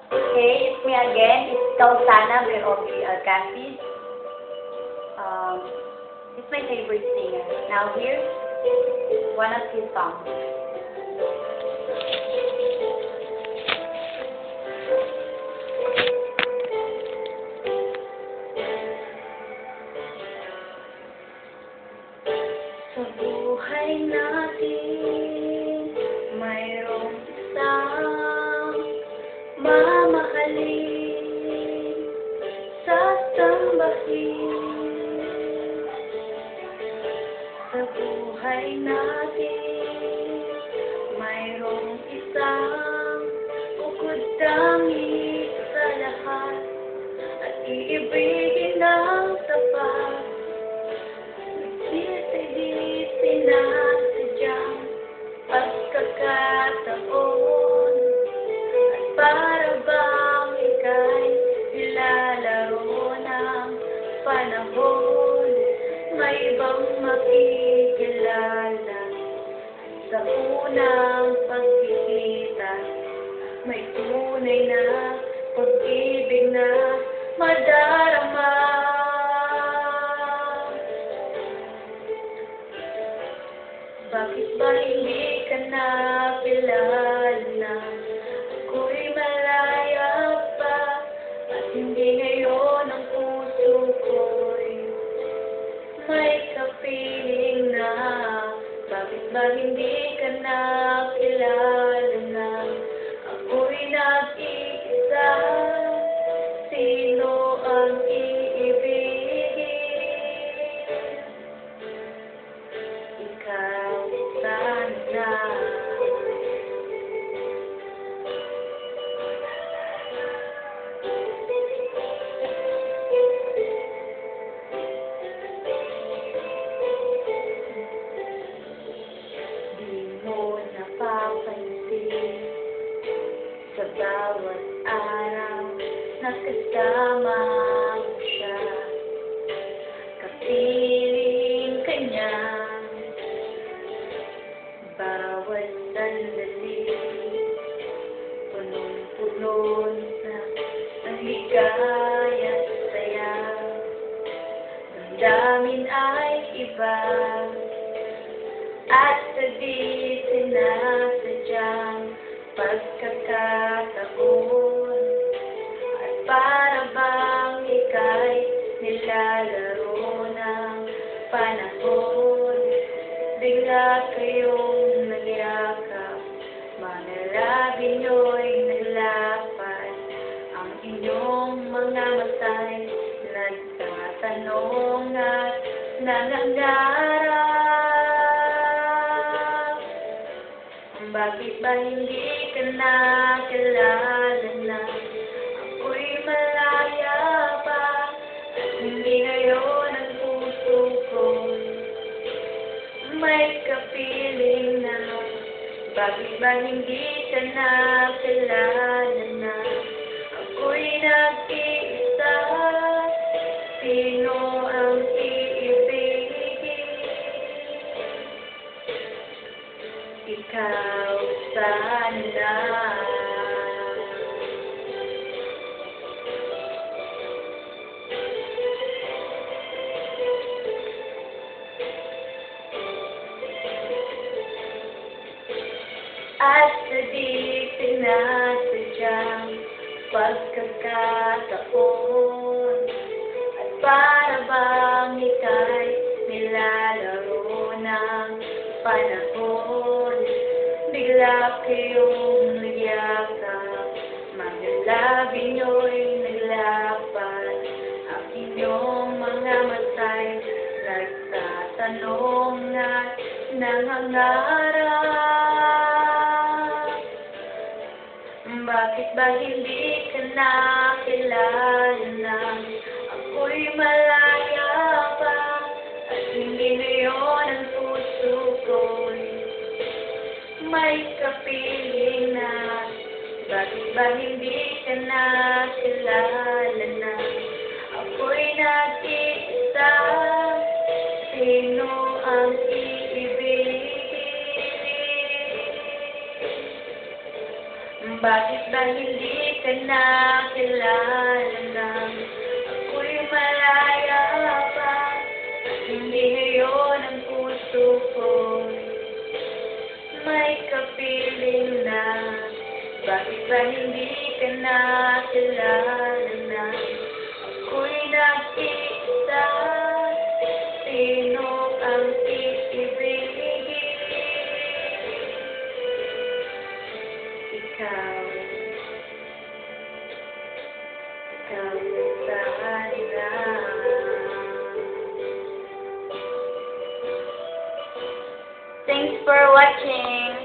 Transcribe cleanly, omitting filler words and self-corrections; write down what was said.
Okay, it's me again. It's Kausana Beobi Alcasi. It's my favorite singer. Now here's one of his songs. Sa buhay natin, mayroong isang mamahalin, sasambahin. Sa buhay natin, mayroong isang bukod tangi sa lahat, at iibigin ng tapat. Nagsisilid sinasadyang pagkakataon, at para bang ika'y nilalaro ng panahon. May ibang makikilala sa unang pagkikita. May tunay na pag-ibig na madarama. Bakit ba hindi ka napilala? Ako'y malaya pa, at hindi ngayon ang puso ko'y may kapiling na. Bakit ba hindi ka nakilala na ako'y nag-iisa? Sino ang iibigin? Ikaw sana. Napapansin sa bawat araw na kasama mo siya, kapiling ka niya. Bawat sandali, punong-puno na ang ligaya at saya. Damdamin ay iba, at sa di sinasadyang pagkakataon, at para bang ika'y nilalaro ng panahon. Bigla kayong nagyakap, mga labi nyo'y naglapat, ang inyong mga mata'y nagtatanong at nangangarap. Bakit ba hindi ka nakilala na ako'y malaya pa, at hindi ngayon ang puso ko'y may kapiling na? Bakit ba hindi ka nakilala na ako'y nag-iisa? Sino ang iibigin? Ikaw sana. At sa di sinasadyang pagkakataon, at para bang ika'y nilalaro ng panahon. Bigla kayong nagyakap, mga labi nyo'y naglapat, ang inyong mga mata'y nagtatanong at nangangarap. Bakit ba hindi ka nakilala na ako'y malaya pa, at hindi ngayon ang puso ko'y may kapiling na? Bakit ba hindi ka nakilala na ako'y nag-iisa? Sino ang iibigin? Bakit ba hindi ka ka na kilala na. Ako'y malaya pa, at hindi ngayon ang puso ko. May kapiling na, bakit ba hindi ka na kilala na? Ako'y nag-iisa, sino ang iibigin? Ikaw sana. Thanks for watching.